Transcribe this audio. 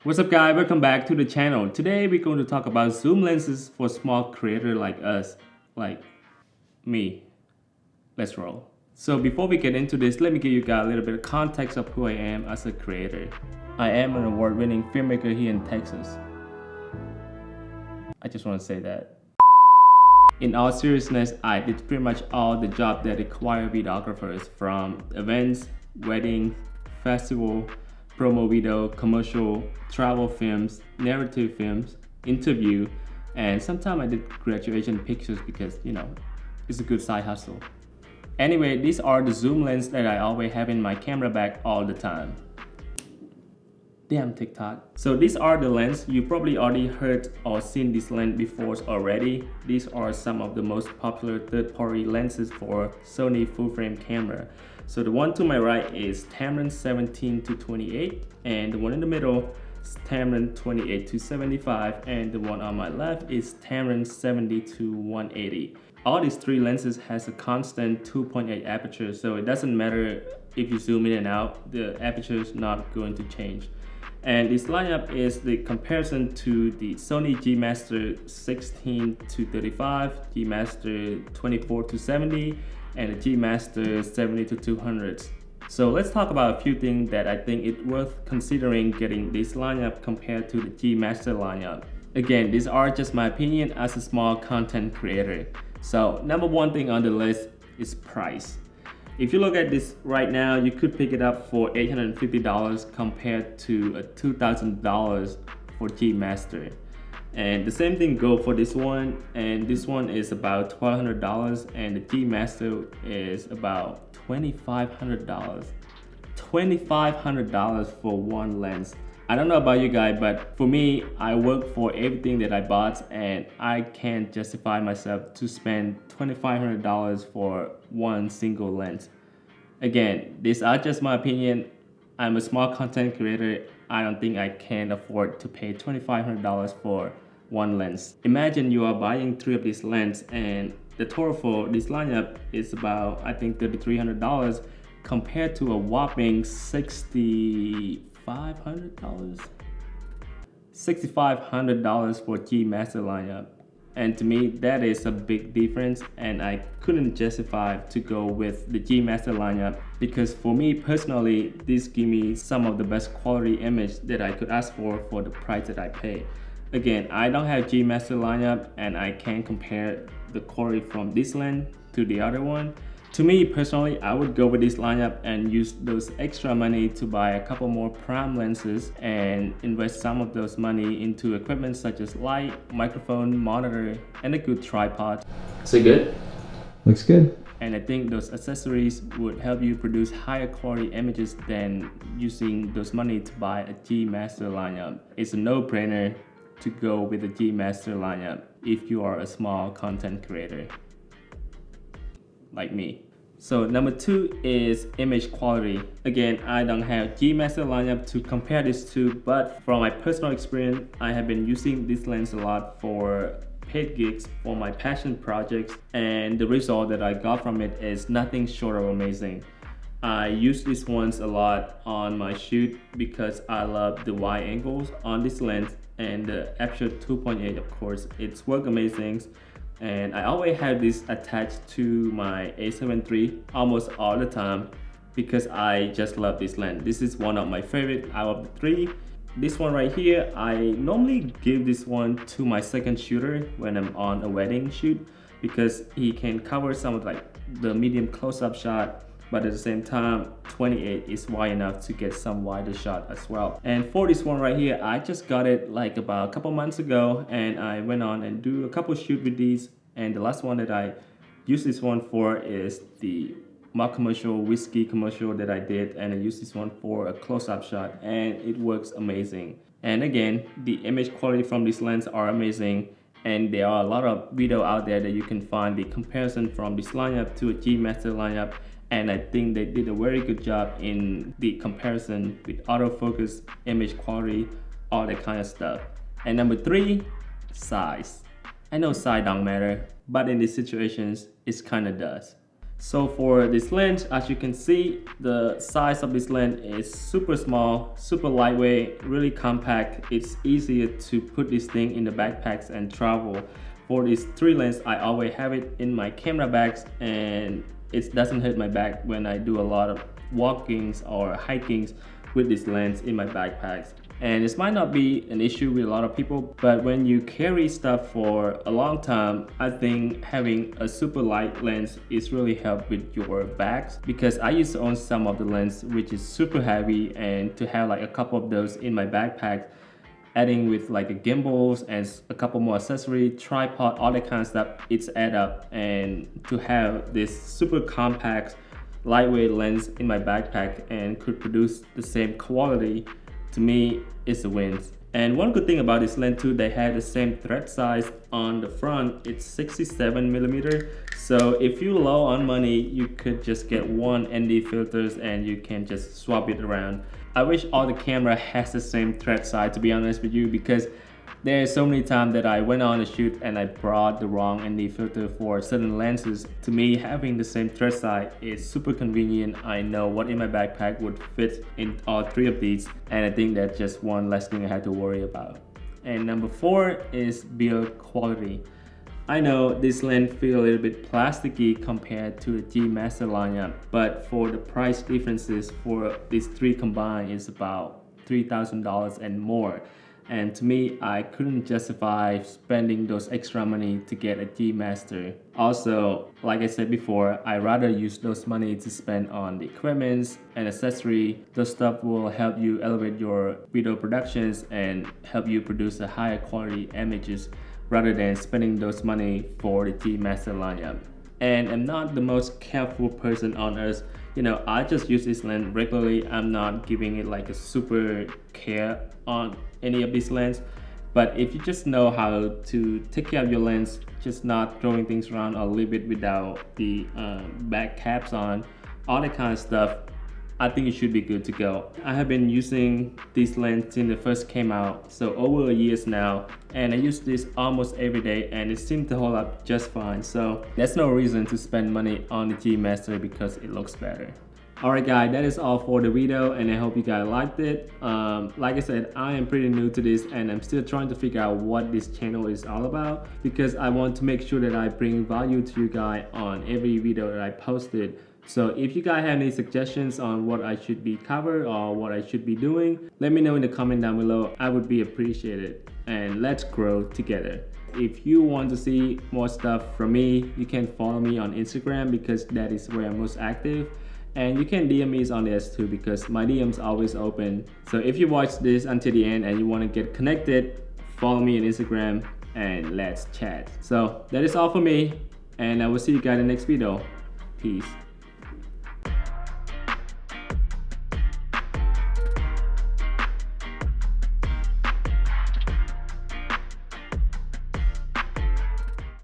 What's up guys, welcome back to the channel. Today we're going to talk about zoom lenses for small creator like us, like me. Let's roll. So before we get into this, let me give you guys a little bit of context of who I am as a creator. I am an award-winning filmmaker here in Texas. I just want to say that. In all seriousness, I did pretty much all the jobs that require videographers, from events, weddings, festival, promo video, commercial, travel films, narrative films, interview, and sometimes I did graduation pictures because, it's a good side hustle. Anyway, these are the zoom lens that I always have in my camera bag all the time. Damn TikTok. So these are the lenses. You probably already heard or seen this lens before already. These are some of the most popular third-party lenses for Sony full-frame camera. So the one to my right is Tamron 17 to 28, and the one in the middle is Tamron 28 to 75, and the one on my left is Tamron 70 to 180. All these three lenses has a constant 2.8 aperture, so it doesn't matter if you zoom in and out, the aperture is not going to change. And this lineup is the comparison to the Sony G Master 16 to 35, G Master 24 to 70, and the G Master 70 to 200. So let's talk about a few things that I think it's worth considering getting this lineup compared to the G Master lineup. Again, these are just my opinion as a small content creator. So number one thing on the list is price. If you look at this right now, you could pick it up for $850 compared to $2,000 for G Master. And the same thing go for this one, and this one is about $1,200 and the G Master is about $2,500. $2,500 for one lens. I don't know about you guys, but for me, I work for everything that I bought and I can't justify myself to spend $2,500 for one single lens. Again, these are just my opinion. I'm a small content creator. I don't think I can afford to pay $2,500 for one lens. Imagine you are buying three of these lenses and the total for this lineup is about, I think, $3,300 compared to a whopping $6,500 for G Master lineup. And to me, that is a big difference, and I couldn't justify to go with the G Master lineup because for me personally, this give me some of the best quality image that I could ask for the price that I pay. Again, I don't have G Master lineup and I can't compare the quality from this lens to the other one. To me personally, I would go with this lineup and use those extra money to buy a couple more prime lenses and invest some of those money into equipment such as light, microphone, monitor, and a good tripod. So good? Looks good. And I think those accessories would help you produce higher quality images than using those money to buy a G Master lineup. It's a no-brainer to go with the G Master lineup if you are a small content creator like me. So number two is image quality. Again, I don't have G Master lineup to compare this to, but from my personal experience, I have been using this lens a lot for paid gigs for my passion projects, and the result that I got from it is nothing short of amazing. I use these ones a lot on my shoot because I love the wide angles on this lens, and the aperture 2.8, of course, it's work amazing. And I always have this attached to my A7 III almost all the time because I just love this lens. This is one of my favorite out of the three. This one right here, I normally give this one to my second shooter when I'm on a wedding shoot because he can cover some of the medium close-up shot, but at the same time 28 is wide enough to get some wider shot as well. And for this one right here, I just got it about a couple months ago and I went on and do a couple shoot with these, and the last one that I used this one for is the mock commercial, whiskey commercial that I did, and I used this one for a close-up shot and it works amazing. And again, the image quality from this lens are amazing, and there are a lot of video out there that you can find the comparison from this lineup to a G Master lineup, and I think they did a very good job in the comparison with autofocus, image quality, all that kind of stuff. And number three, size. I know size don't matter, but in these situations, it kind of does. So for this lens, as you can see, the size of this lens is super small, super lightweight, really compact. It's easier to put this thing in the backpacks and travel. For these 3 lenses, I always have it in my camera bags, and it doesn't hurt my back when I do a lot of walkings or hikings with this lens in my backpacks. And this might not be an issue with a lot of people, but when you carry stuff for a long time, I think having a super light lens is really help with your bags, because I used to own some of the lens which is super heavy, and to have like a couple of those in my backpack, adding with like a gimbals and a couple more accessories, tripod, all that kind of stuff, it's add up. And to have this super compact lightweight lens in my backpack and could produce the same quality, to me, it's a win. And one good thing about this lens too, they had the same thread size on the front. It's 67mm. So if you're low on money, you could just get one ND filters and you can just swap it around. I wish all the camera has the same thread size, to be honest with you, because there's so many times that I went on a shoot and I brought the wrong ND filter for certain lenses. To me, having the same thread size is super convenient. I know what in my backpack would fit in all 3 of these, and I think that's just one less thing I had to worry about. And number 4 is build quality. I know this lens feels a little bit plasticky compared to the G Master lineup, but for the price differences for these 3 combined is about $3,000 and more. And to me, I couldn't justify spending those extra money to get a G Master. Also, like I said before, I'd rather use those money to spend on the equipment and accessory. Those stuff will help you elevate your video productions and help you produce a higher quality images, rather than spending those money for the G Master lineup. And I'm not the most careful person on earth. You know, I just use this lens regularly. I'm not giving it like a super care on any of these lenses. But if you just know how to take care of your lens, just not throwing things around or leave it without the back caps on, all that kind of stuff, I think it should be good to go. I have been using this lens since it first came out, so over a year now, and I use this almost every day and it seems to hold up just fine. So there's no reason to spend money on the G Master because it looks better. Alright guys, that is all for the video, and I hope you guys liked it. Like I said, I am pretty new to this and I'm still trying to figure out what this channel is all about, because I want to make sure that I bring value to you guys on every video that I posted. So if you guys have any suggestions on what I should be covered or what I should be doing, let me know in the comment down below. I would be appreciated, and let's grow together. If you want to see more stuff from me, you can follow me on Instagram because that is where I'm most active. And you can DM me on this too because my DM's always open. So if you watch this until the end and you want to get connected, follow me on Instagram and let's chat. So that is all for me, and I will see you guys in the next video. Peace.